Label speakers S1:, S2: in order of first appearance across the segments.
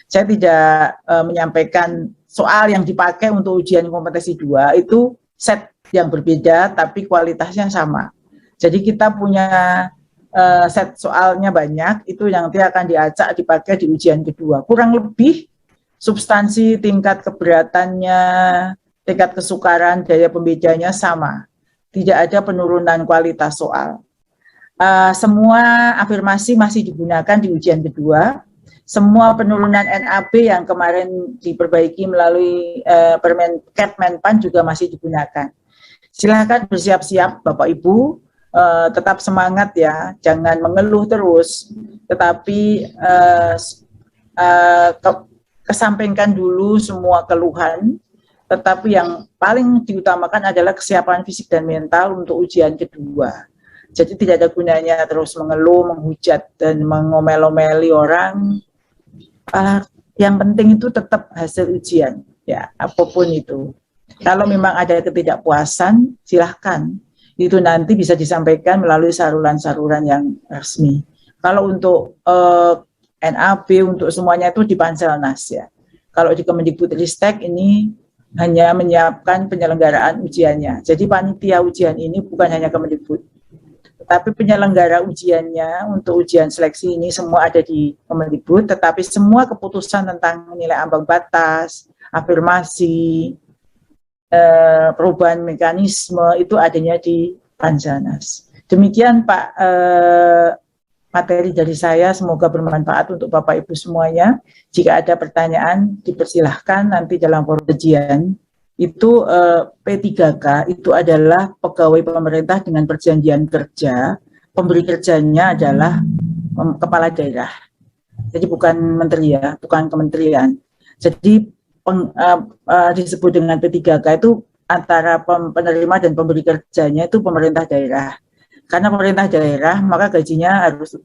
S1: Saya tidak menyampaikan soal yang dipakai untuk ujian kompetensi 2 itu set yang berbeda tapi kualitasnya sama. Jadi kita punya set soalnya banyak, itu yang nanti akan diacak dipakai di ujian kedua. Kurang lebih substansi, tingkat keberatannya, tingkat kesukaran, daya pembedanya sama. Tidak ada penurunan kualitas soal. Semua afirmasi masih digunakan di ujian kedua. Semua penurunan NAB yang kemarin diperbaiki melalui Kepmenpan juga masih digunakan. Silakan bersiap-siap Bapak Ibu, tetap semangat ya, jangan mengeluh terus, tetapi kesampingkan dulu semua keluhan, tetapi yang paling diutamakan adalah kesiapan fisik dan mental untuk ujian kedua. Jadi tidak ada gunanya terus mengeluh, menghujat, dan mengomel-omeli orang. Yang penting itu tetap hasil ujian, ya, apapun itu. Kalau memang ada ketidakpuasan, silahkan. Itu nanti bisa disampaikan melalui saluran-saluran yang resmi. Kalau untuk NAB, untuk semuanya itu di Panselnas ya. Kalau di Kemendikbudristek ini hanya menyiapkan penyelenggaraan ujiannya. Jadi panitia ujian ini bukan hanya Kemendikbud, tetapi penyelenggara ujiannya untuk ujian seleksi ini semua ada di Kemendikbud, tetapi semua keputusan tentang nilai ambang batas, afirmasi, perubahan mekanisme itu adanya di Panselnas. Demikian Pak materi dari saya, semoga bermanfaat untuk Bapak Ibu semuanya. Jika ada pertanyaan dipersilahkan nanti dalam forum ujian. Itu P3K itu adalah pegawai pemerintah dengan perjanjian kerja, pemberi kerjanya adalah kepala daerah. Jadi bukan menteri ya, bukan kementerian. Jadi disebut dengan P3K itu antara penerima dan pemberi kerjanya itu pemerintah daerah. Karena pemerintah daerah maka gajinya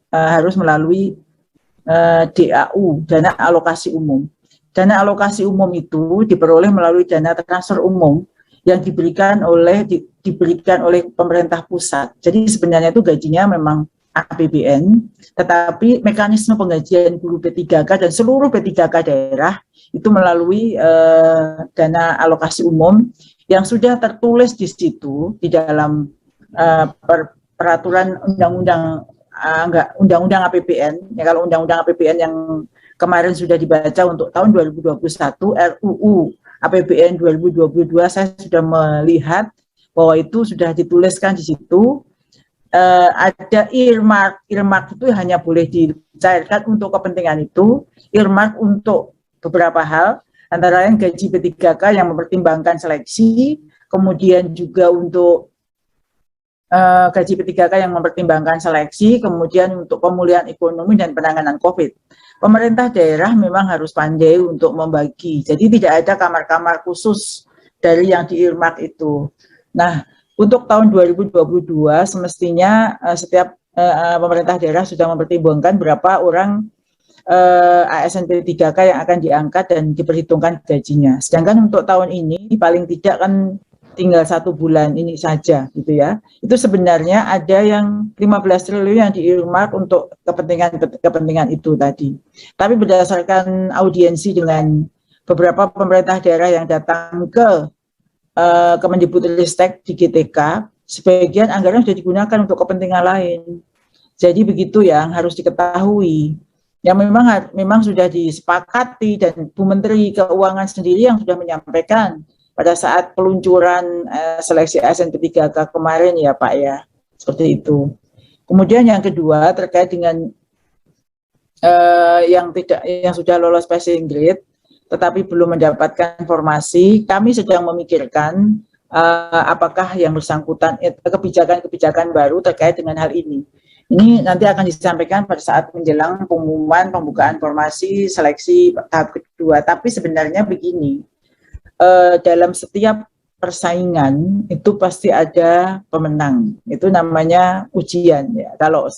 S1: harus melalui DAU, dana alokasi umum. Dana alokasi umum itu diperoleh melalui dana transfer umum yang diberikan oleh pemerintah pusat. Jadi sebenarnya itu gajinya memang APBN, tetapi mekanisme penggajian guru P3K dan seluruh P3K daerah itu melalui dana alokasi umum yang sudah tertulis di situ di dalam peraturan undang-undang APBN. Ya, kalau undang-undang APBN yang kemarin sudah dibaca untuk tahun 2021, RUU APBN 2022, saya sudah melihat bahwa itu sudah dituliskan di situ. Ada earmark itu hanya boleh dicairkan untuk kepentingan itu, earmark untuk beberapa hal, antara lain gaji P3K yang mempertimbangkan seleksi, kemudian juga untuk gaji P3K yang mempertimbangkan seleksi, kemudian untuk pemulihan ekonomi dan penanganan COVID. Pemerintah daerah memang harus pandai untuk membagi, jadi tidak ada kamar-kamar khusus dari yang di earmark itu. Nah, untuk tahun 2022 semestinya setiap pemerintah daerah sudah mempertimbangkan berapa orang ASN P3K yang akan diangkat dan diperhitungkan gajinya. Sedangkan untuk tahun ini paling tidak kan tinggal 1 bulan ini saja gitu ya. Itu sebenarnya ada yang 15 triliun yang di earmark untuk kepentingan itu tadi. Tapi berdasarkan audiensi dengan beberapa pemerintah daerah yang datang ke Kemendikbudristek di GTK, sebagian anggaran sudah digunakan untuk kepentingan lain. Jadi begitu yang harus diketahui. Yang memang sudah disepakati dan Bu Menteri Keuangan sendiri yang sudah menyampaikan pada saat peluncuran seleksi ASN P3K kemarin ya Pak ya, seperti itu. Kemudian yang kedua terkait dengan yang sudah lolos passing grade tetapi belum mendapatkan informasi, kami sedang memikirkan apakah yang bersangkutan kebijakan-kebijakan baru terkait dengan hal ini. Ini nanti akan disampaikan pada saat menjelang pengumuman pembukaan formasi seleksi tahap kedua. Tapi sebenarnya begini, dalam setiap persaingan itu pasti ada pemenang. Itu namanya ujian ya. Kalau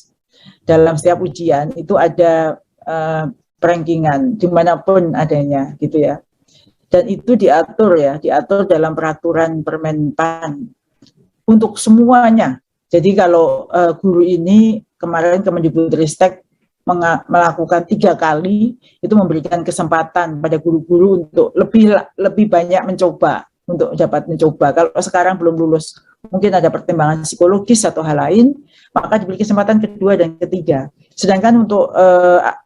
S1: dalam setiap ujian itu ada rankingan dimanapun adanya gitu ya, dan itu diatur dalam peraturan Permenpan untuk semuanya. Jadi kalau guru ini kemarin Kemendikbudristek melakukan 3 kali, itu memberikan kesempatan pada guru-guru untuk lebih banyak mencoba, untuk dapat mencoba. Kalau sekarang belum lulus, mungkin ada pertimbangan psikologis atau hal lain, maka diberi kesempatan kedua dan ketiga. Sedangkan untuk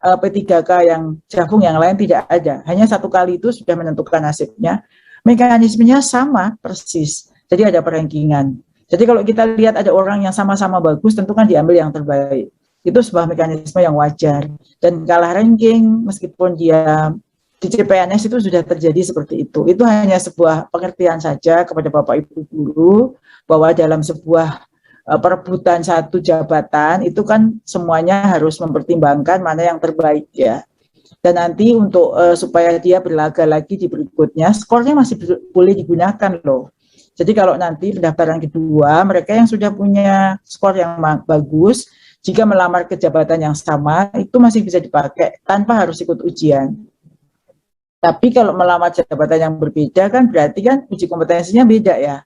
S1: P3K yang Jafung yang lain tidak ada, hanya 1 kali itu sudah menentukan nasibnya. Mekanismenya sama persis, jadi ada perankingan. Jadi kalau kita lihat ada orang yang sama-sama bagus, tentu kan diambil yang terbaik. Itu sebuah mekanisme yang wajar. Dan kalah ranking, meskipun dia di CPNS itu sudah terjadi seperti itu. Itu hanya sebuah pengertian saja kepada Bapak Ibu guru, bahwa dalam sebuah perebutan satu jabatan, itu kan semuanya harus mempertimbangkan mana yang terbaik ya. Dan nanti untuk supaya dia berlaga lagi di berikutnya, skornya masih boleh digunakan loh. Jadi kalau nanti pendaftaran kedua, mereka yang sudah punya skor yang bagus, jika melamar ke jabatan yang sama, itu masih bisa dipakai tanpa harus ikut ujian. Tapi kalau melamar jabatan yang berbeda kan berarti kan uji kompetensinya beda ya.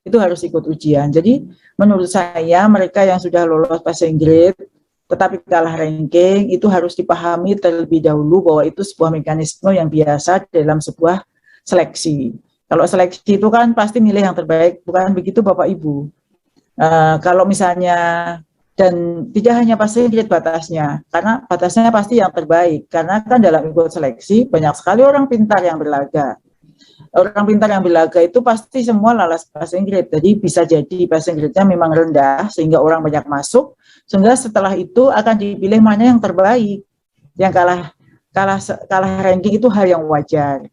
S1: Itu harus ikut ujian. Jadi menurut saya mereka yang sudah lolos passing grade tetapi kalah ranking itu harus dipahami terlebih dahulu bahwa itu sebuah mekanisme yang biasa dalam sebuah seleksi. Kalau seleksi itu kan pasti milih yang terbaik, bukan begitu Bapak Ibu? Kalau misalnya, dan tidak hanya passing grade batasnya, karena batasnya pasti yang terbaik, karena kan dalam ikut seleksi banyak sekali orang pintar yang berlaga. Orang pintar yang berlaga itu pasti semua lolos passing grade, jadi bisa jadi passing grade-nya memang rendah sehingga orang banyak masuk, sehingga setelah itu akan dipilih mana yang terbaik. Yang kalah ranking itu hal yang wajar.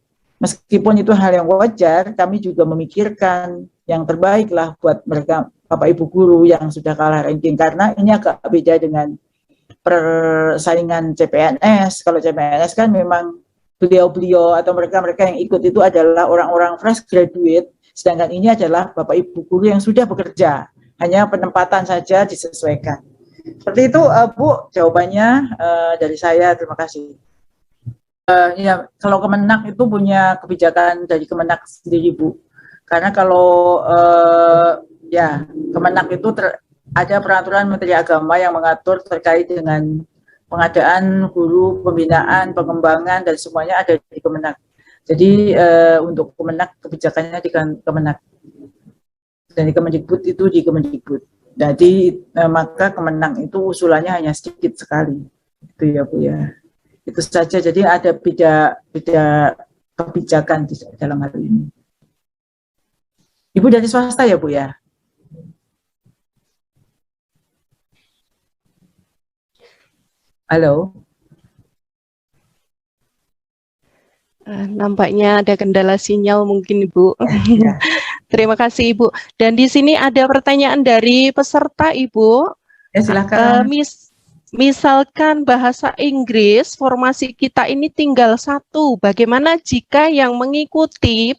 S1: Meskipun itu hal yang wajar, kami juga memikirkan yang terbaik lah buat mereka Bapak Ibu guru yang sudah kalah ranking, karena ini agak beda dengan persaingan CPNS. Kalau CPNS kan memang beliau-beliau atau mereka-mereka yang ikut itu adalah orang-orang fresh graduate, sedangkan ini adalah Bapak Ibu guru yang sudah bekerja, hanya penempatan saja disesuaikan. Seperti itu Bu, jawabannya dari saya. Terima kasih. Ya, kalau Kemenak itu punya kebijakan dari Kemenak sendiri Bu, karena kalau ya Kemenak itu ada peraturan Menteri Agama yang mengatur terkait dengan pengadaan guru, pembinaan, pengembangan, dan semuanya ada di Kemenak. Jadi untuk Kemenak, kebijakannya di Kemenak. Dan di Kemendikbud itu di Kemendikbud. Jadi maka Kemenak itu usulannya hanya sedikit sekali. Itu ya Bu ya. Itu saja, jadi ada beda kebijakan di dalam hal ini. Ibu dari swasta ya Bu ya? Halo?
S2: Nampaknya ada kendala sinyal mungkin Ibu. Ya. Terima kasih Ibu. Dan di sini ada pertanyaan dari peserta Ibu.
S1: Ya silakan.
S2: Misalkan bahasa Inggris, formasi kita ini tinggal 1. Bagaimana jika yang mengikuti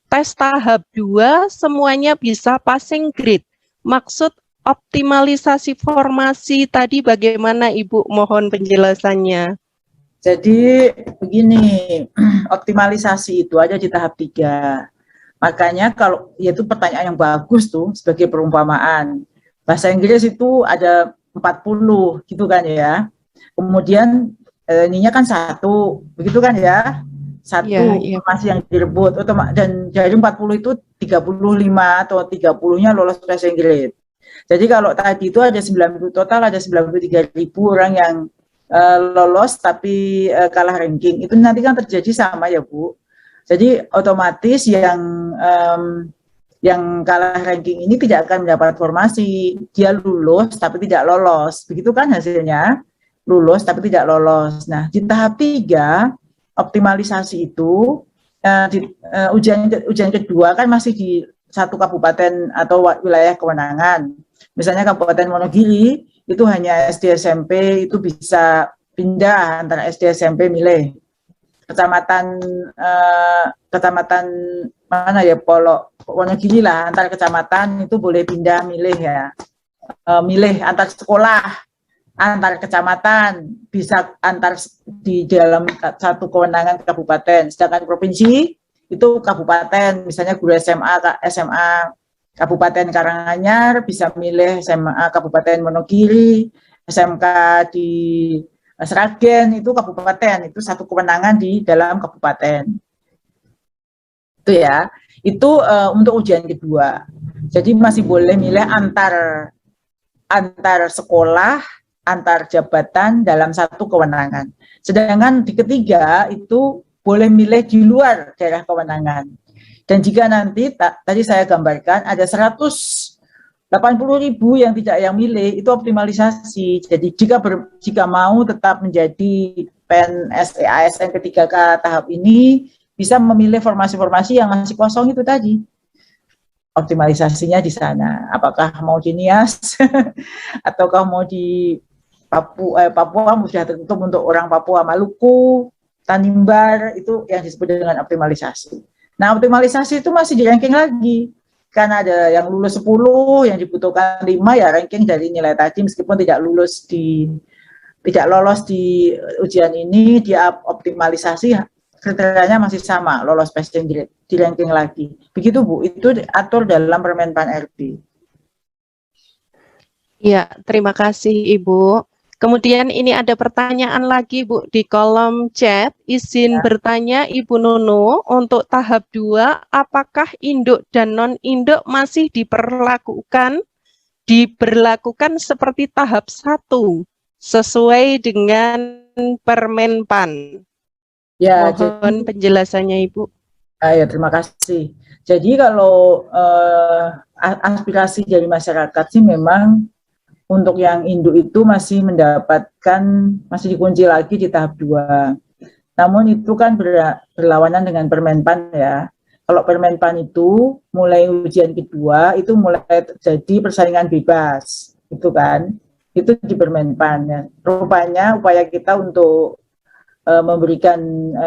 S2: tes tahap 2 semuanya bisa passing grade? Maksud optimalisasi formasi tadi bagaimana Ibu? Mohon penjelasannya.
S1: Jadi begini, optimalisasi itu ada di tahap 3. Makanya kalau yaitu pertanyaan yang bagus tuh sebagai perumpamaan. Bahasa Inggris itu ada 40 gitu kan ya. Kemudian ininya kan 1, begitu kan ya. 1 masih yang direbut dan dari 40 itu 35 atau 30-nya lolos passing grade. Jadi kalau tadi itu ada 90 total, ada 93.000 orang yang lolos tapi kalah ranking. Itu nanti kan terjadi sama ya Bu. Jadi otomatis yang kalah ranking ini tidak akan mendapat formasi, dia lulus tapi tidak lolos, begitu kan hasilnya, lulus tapi tidak lolos. Nah di tahap 3 optimalisasi itu ujian kedua kan masih di satu kabupaten atau wilayah kewenangan. Misalnya Kabupaten Wonogiri itu hanya SD SMP itu bisa pindah antara SD SMP milih. Kecamatan mana ya, Wonogiri lah, antar kecamatan itu boleh pindah milih ya, milih antar sekolah, antar kecamatan, bisa antar di dalam satu kewenangan kabupaten. Sedangkan provinsi itu kabupaten, misalnya guru SMA Kabupaten Karanganyar bisa milih SMA Kabupaten Wonogiri, SMK di Sragen itu kabupaten, itu satu kewenangan di dalam kabupaten. Itu ya. Itu untuk ujian kedua. Jadi masih boleh milih antar sekolah, antar jabatan dalam satu kewenangan. Sedangkan di ketiga itu boleh milih di luar daerah kewenangan. Dan jika nanti tadi saya gambarkan ada 180.000 yang yang milih, itu optimalisasi. Jadi jika mau tetap menjadi PNS ASN ketiga K tahap ini, bisa memilih formasi-formasi yang masih kosong itu tadi. Optimalisasinya di sana. Apakah mau di Nias ataukah mau di Papua sudah tertutup untuk orang Papua, Maluku, Tanimbar, itu yang disebut dengan optimalisasi. Nah, optimalisasi itu masih di ranking lagi. Karena ada yang lulus 10, yang dibutuhkan 5, ya ranking dari nilai tadi, meskipun tidak lolos di ujian ini, dia optimalisasi, kriterianya masih sama, lolos passing grade, di ranking lagi. Begitu Bu, itu diatur dalam Permenpan RB.
S2: Ya, terima kasih Ibu. Kemudian ini ada pertanyaan lagi Bu di kolom chat. Izin bertanya Ibu Nunu, untuk tahap 2, apakah induk dan non-induk masih diberlakukan seperti tahap 1 sesuai dengan Permenpan?
S1: Ya,
S2: mohon penjelasannya Ibu.
S1: Ya, terima kasih. Jadi kalau aspirasi dari masyarakat sih memang untuk yang induk itu masih dikunci lagi di tahap 2. Namun itu kan berlawanan dengan Permenpan ya. Kalau Permenpan itu mulai ujian kedua itu mulai terjadi persaingan bebas, itu kan. Itu di Permenpan ya. Rupanya upaya kita untuk memberikan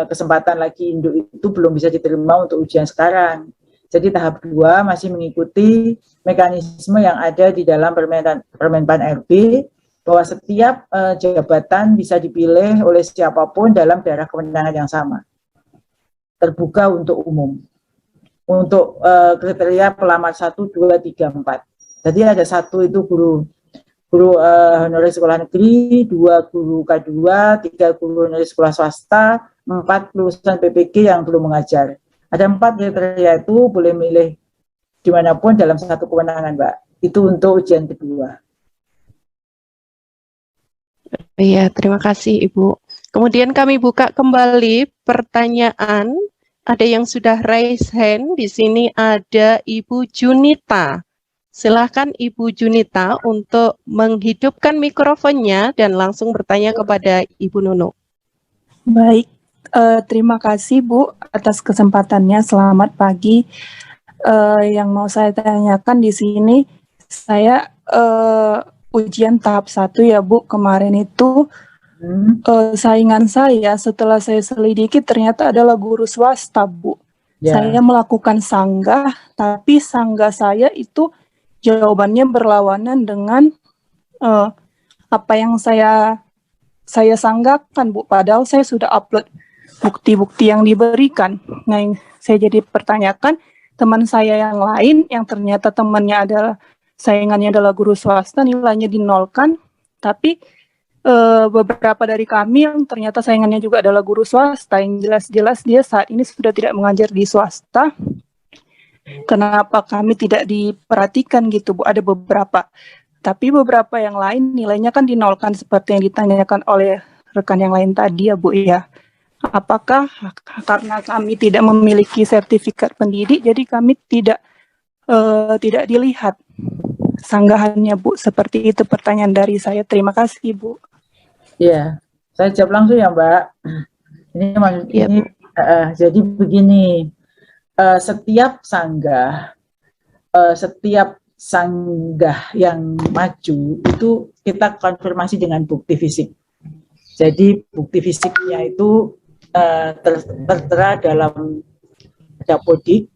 S1: kesempatan lagi induk itu belum bisa diterima untuk ujian sekarang. Jadi tahap 2 masih mengikuti mekanisme yang ada di dalam Permenpan RB, bahwa setiap jabatan bisa dipilih oleh siapapun dalam daerah kewenangan yang sama. Terbuka untuk umum. Untuk kriteria pelamar 1, 2, 3, 4. Jadi ada 1 itu guru honoris sekolah negeri, 2 guru K2, 3 guru honoris sekolah swasta, 4 lulusan PPG yang belum mengajar. Ada 4 kriteria itu boleh milih dimanapun dalam satu kewenangan, Mbak. Itu untuk ujian kedua.
S2: Iya, terima kasih Ibu. Kemudian kami buka kembali pertanyaan. Ada yang sudah raise hand. Di sini ada Ibu Junita. Silakan Ibu Junita untuk menghidupkan mikrofonnya dan langsung bertanya kepada Ibu Nunu.
S3: Baik, terima kasih Bu atas kesempatannya. Selamat pagi. Yang mau saya tanyakan di sini, saya ujian tahap 1 ya Bu, kemarin itu saingan saya setelah saya selidiki ternyata adalah guru swasta Bu. Saya melakukan sanggah, tapi sanggah saya itu jawabannya berlawanan dengan apa yang saya sanggahkan Bu, padahal saya sudah upload bukti-bukti yang diberikan. Nah, yang saya jadi pertanyakan, teman saya yang lain yang ternyata temannya adalah saingannya adalah guru swasta, nilainya dinolkan, tapi beberapa dari kami yang ternyata saingannya juga adalah guru swasta, yang jelas-jelas dia saat ini sudah tidak mengajar di swasta. Kenapa kami tidak diperhatikan gitu Bu? Ada beberapa, tapi beberapa yang lain nilainya kan dinolkan seperti yang ditanyakan oleh rekan yang lain tadi ya Bu ya. Apakah karena kami tidak memiliki sertifikat pendidik, jadi kami tidak dilihat sanggahannya Bu? Seperti itu pertanyaan dari saya. Terima kasih Bu.
S1: Ya, saya jawab langsung ya Mbak. Jadi begini. Setiap sanggah yang maju itu kita konfirmasi dengan bukti fisik. Jadi bukti fisiknya itu tertera dalam Dapodik.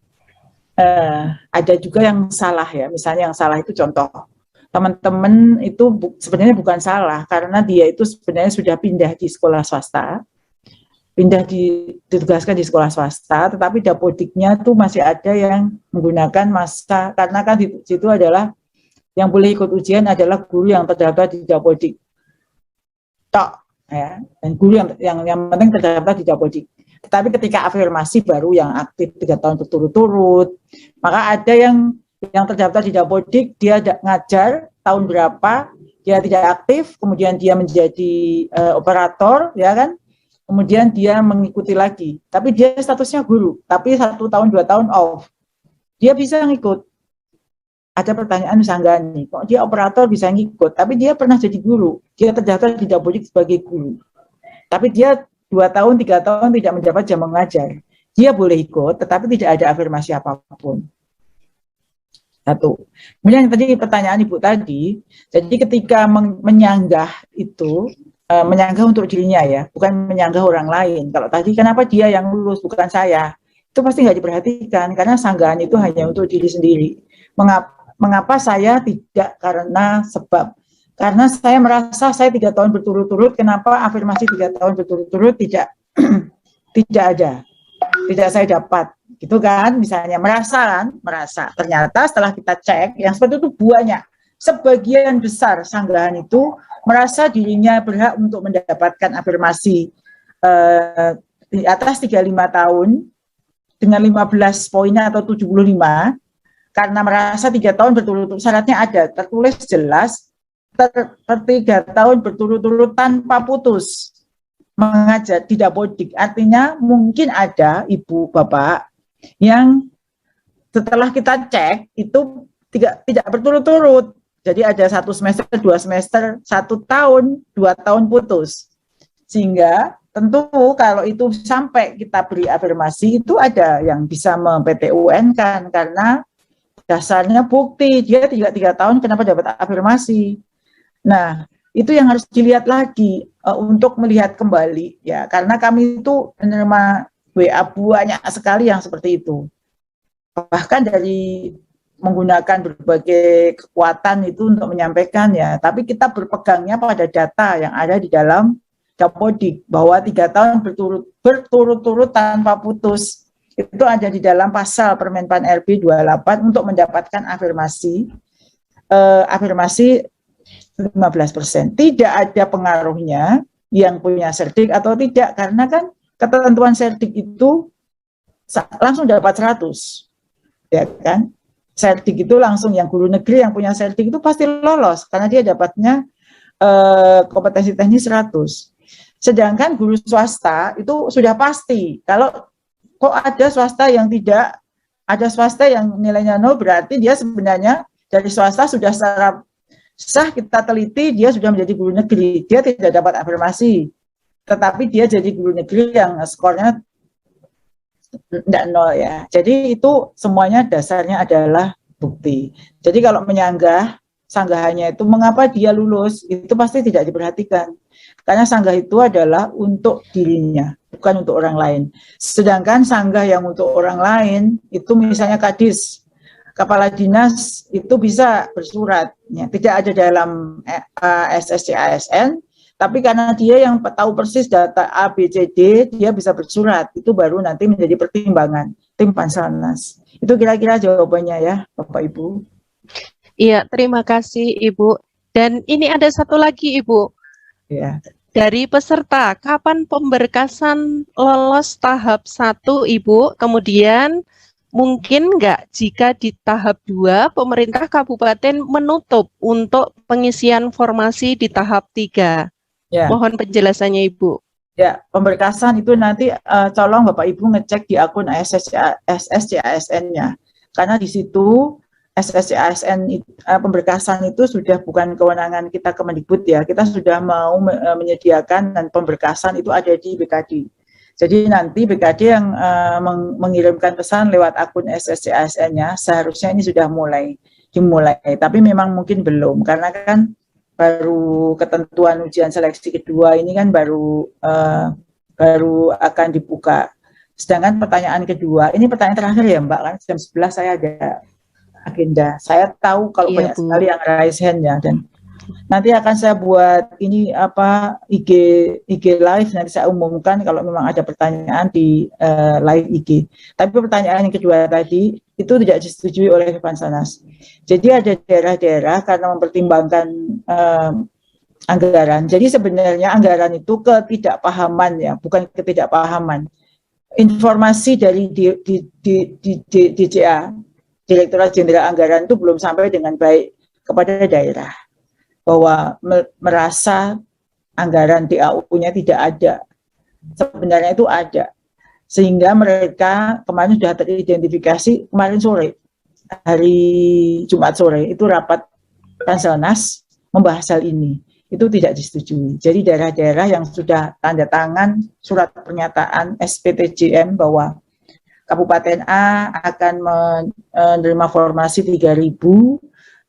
S1: Ada juga yang salah ya, misalnya yang salah itu contoh teman-teman itu sebenarnya bukan salah, karena dia itu sebenarnya sudah pindah di sekolah swasta, ditugaskan di sekolah swasta, tetapi Dapodiknya tuh masih ada yang menggunakan masa, karena kan di situ adalah yang boleh ikut ujian adalah guru yang terdaftar di Dapodik. ya, dan guru yang penting terdaftar di Dapodik. Tetapi ketika afirmasi baru yang aktif 3 tahun berturut-turut, maka ada yang terdaftar di Dapodik, dia ngajar tahun berapa, dia tidak aktif, kemudian dia menjadi operator, ya kan, kemudian dia mengikuti lagi, tapi dia statusnya guru, tapi 1 tahun 2 tahun off, dia bisa ngikut. Ada pertanyaan Sanggani, kok dia operator bisa ngikut, tapi dia pernah jadi guru, dia terdaftar di Dapodik sebagai guru, tapi dia 2 tahun, 3 tahun tidak mendapat jam mengajar, dia boleh ikut, tetapi tidak ada afirmasi apapun. Satu. Kemudian yang tadi pertanyaan Ibu tadi, jadi ketika menyanggah itu, menyanggah untuk dirinya ya, bukan menyanggah orang lain. Kalau tadi kenapa dia yang lulus, bukan saya, itu pasti nggak diperhatikan, karena sanggahan itu hanya untuk diri sendiri. Mengapa saya tidak? Karena sebab. Karena saya merasa saya 3 tahun berturut-turut, kenapa afirmasi 3 tahun berturut-turut tidak tidak ada, tidak saya dapat, gitu kan? Misalnya merasa. Ternyata setelah kita cek, yang seperti itu banyak. Sebagian besar sanggahan itu merasa dirinya berhak untuk mendapatkan afirmasi di atas 35 tahun dengan 15 poinnya atau 75. Karena merasa 3 tahun berturut-turut, syaratnya ada, tertulis jelas, 3 tahun berturut-turut tanpa putus mengajar di Dapodik. Artinya mungkin ada ibu bapak yang setelah kita cek itu tidak berturut-turut. Jadi ada 1 semester, 2 semester, 1 tahun, 2 tahun putus. Sehingga tentu kalau itu sampai kita beri afirmasi, itu ada yang bisa mem-PT-UN-kan, karena dasarnya bukti, dia 3 tahun kenapa dapat afirmasi. Nah, itu yang harus dilihat lagi untuk melihat kembali, ya, karena kami itu menerima WA banyak sekali yang seperti itu. Bahkan dari menggunakan berbagai kekuatan itu untuk menyampaikan, ya, tapi kita berpegangnya pada data yang ada di dalam Dapodik, bahwa 3 tahun berturut-turut tanpa putus. Itu ada di dalam pasal Permenpan RB 28 untuk mendapatkan afirmasi 15%. Tidak ada pengaruhnya yang punya serdik atau tidak, karena kan ketentuan serdik itu langsung dapat 100, ya kan? Serdik itu langsung, yang guru negeri yang punya serdik itu pasti lolos, karena dia dapatnya kompetensi teknis 100. Sedangkan guru swasta itu sudah pasti, kalau kok ada swasta yang tidak, ada swasta yang nilainya 0, berarti dia sebenarnya dari swasta sudah secara sah kita teliti, dia sudah menjadi guru negeri, dia tidak dapat afirmasi, tetapi dia jadi guru negeri yang skornya tidak 0 ya. Jadi itu semuanya dasarnya adalah bukti. Jadi kalau menyanggah, sanggahannya itu mengapa dia lulus, itu pasti tidak diperhatikan. Karena sanggah itu adalah untuk dirinya, bukan untuk orang lain. Sedangkan sanggah yang untuk orang lain, itu misalnya Kadis, Kepala Dinas, itu bisa bersurat. Ya, tidak ada dalam SSC ASN, tapi karena dia yang tahu persis data A, B, C, D, dia bisa bersurat. Itu baru nanti menjadi pertimbangan tim Panselnas. Itu kira-kira jawabannya ya, Bapak Ibu.
S2: Iya, terima kasih Ibu. Dan ini ada satu lagi Ibu.
S1: Ya.
S2: Dari peserta, kapan pemberkasan lolos tahap 1 Ibu? Kemudian mungkin nggak jika di tahap 2 pemerintah kabupaten menutup untuk pengisian formasi di tahap 3? Ya. Mohon penjelasannya Ibu.
S1: Ya, pemberkasan itu nanti tolong Bapak Ibu ngecek di akun SSCASN-nya. Karena di situ SSCASN pemberkasan itu sudah bukan kewenangan kita Kemendikbud ya. Kita sudah mau menyediakan, dan pemberkasan itu ada di BKD. Jadi nanti BKD yang mengirimkan pesan lewat akun SSCASN-nya, seharusnya ini sudah dimulai. Tapi memang mungkin belum, karena kan baru ketentuan ujian seleksi kedua ini kan baru akan dibuka. Sedangkan pertanyaan kedua, ini pertanyaan terakhir ya Mbak, kan jam 11 saya ada agenda. Saya tahu kalau banyak sekali yang raise hand ya, dan nanti akan saya buat ini IG live, nanti saya umumkan kalau memang ada pertanyaan di live IG. Tapi pertanyaan yang kedua tadi itu tidak disetujui oleh Panselnas. Jadi ada daerah-daerah karena mempertimbangkan anggaran. Jadi sebenarnya anggaran itu ketidakpahaman ya, bukan ketidakpahaman. Informasi dari DJA, Direktorat Jenderal Anggaran itu belum sampai dengan baik kepada daerah, bahwa merasa anggaran DAU-nya tidak ada. Sebenarnya itu ada. Sehingga mereka kemarin sudah teridentifikasi, kemarin sore, hari Jumat sore, itu rapat Panselnas membahas hal ini. Itu tidak disetujui. Jadi daerah-daerah yang sudah tanda tangan surat pernyataan SPTJM bahwa Kabupaten A akan menerima formasi 3.000,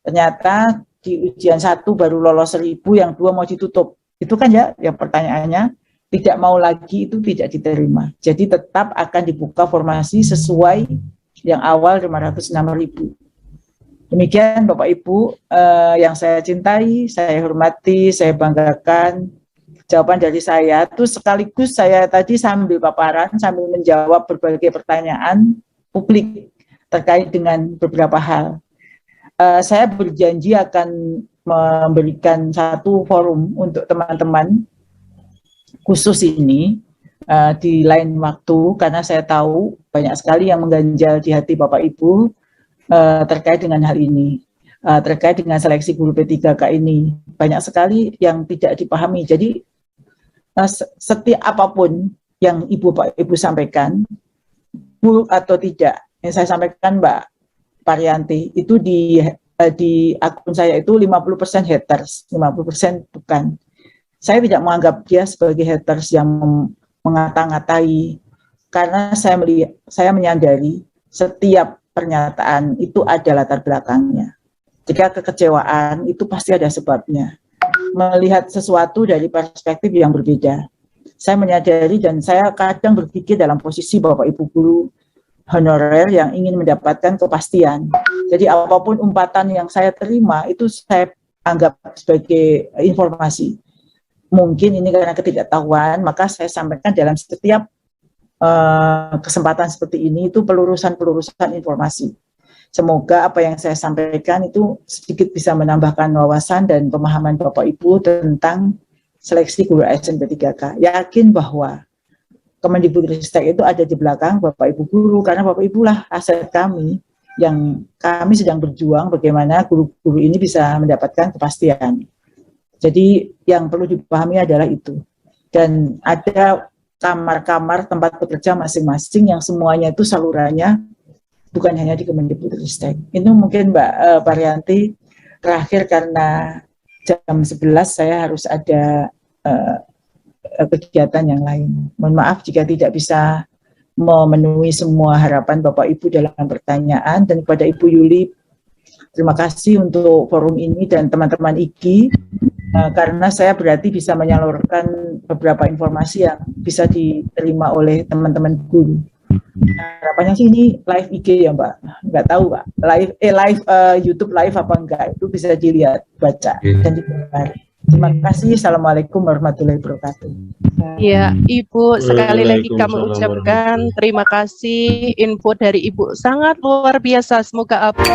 S1: ternyata di ujian 1 baru lolos 1.000, yang 2 mau ditutup. Itu kan ya, yang pertanyaannya tidak mau lagi itu tidak diterima. Jadi tetap akan dibuka formasi sesuai yang awal 506.000. Demikian Bapak Ibu yang saya cintai, saya hormati, saya banggakan. Jawaban dari saya itu sekaligus saya tadi sambil paparan, sambil menjawab berbagai pertanyaan publik terkait dengan beberapa hal. Saya berjanji akan memberikan satu forum untuk teman-teman khusus ini di lain waktu, karena saya tahu banyak sekali yang mengganjal di hati Bapak Ibu terkait dengan hal ini, terkait dengan seleksi guru P3K ini. Banyak sekali yang tidak dipahami. Jadi setiap apapun yang Bapak Ibu sampaikan, buruk atau tidak, yang saya sampaikan Mbak Parianti, itu di akun saya itu 50% haters, 50% bukan. Saya tidak menganggap dia sebagai haters yang mengata-ngatai, karena saya menyadari setiap pernyataan itu ada latar belakangnya. Jika kekecewaan itu pasti ada sebabnya. Melihat sesuatu dari perspektif yang berbeda. Saya menyadari dan saya kadang berpikir dalam posisi Bapak Ibu guru honorer yang ingin mendapatkan kepastian. Jadi apapun umpatan yang saya terima itu saya anggap sebagai informasi. Mungkin ini karena ketidaktahuan, maka saya sampaikan dalam setiap kesempatan seperti ini itu pelurusan informasi. Semoga apa yang saya sampaikan itu sedikit bisa menambahkan wawasan dan pemahaman Bapak Ibu tentang seleksi guru ASN P3K. Yakin bahwa Kemendikbudristek itu ada di belakang Bapak Ibu guru, karena Bapak Ibu lah aset kami, yang kami sedang berjuang bagaimana guru-guru ini bisa mendapatkan kepastian. Jadi yang perlu dipahami adalah itu. Dan ada kamar-kamar tempat bekerja masing-masing yang semuanya itu salurannya bukan hanya di Kemendikbudristek. Itu mungkin Mbak Parianti, terakhir karena jam 11 saya harus ada kegiatan yang lain. Mohon maaf jika tidak bisa memenuhi semua harapan Bapak Ibu dalam pertanyaan, dan kepada Ibu Yuli, terima kasih untuk forum ini dan teman-teman IGI, karena saya berarti bisa menyalurkan beberapa informasi yang bisa diterima oleh teman-teman guru. Harapannya sih ini live IG ya Mbak, nggak tahu Mbak, live YouTube live apa enggak, itu bisa dilihat, baca, dan didengar. Terima kasih. Assalamualaikum warahmatullahi wabarakatuh.
S2: Ya, Ibu, sekali lagi kami ucapkan terima kasih. Info dari Ibu sangat luar biasa. Semoga apa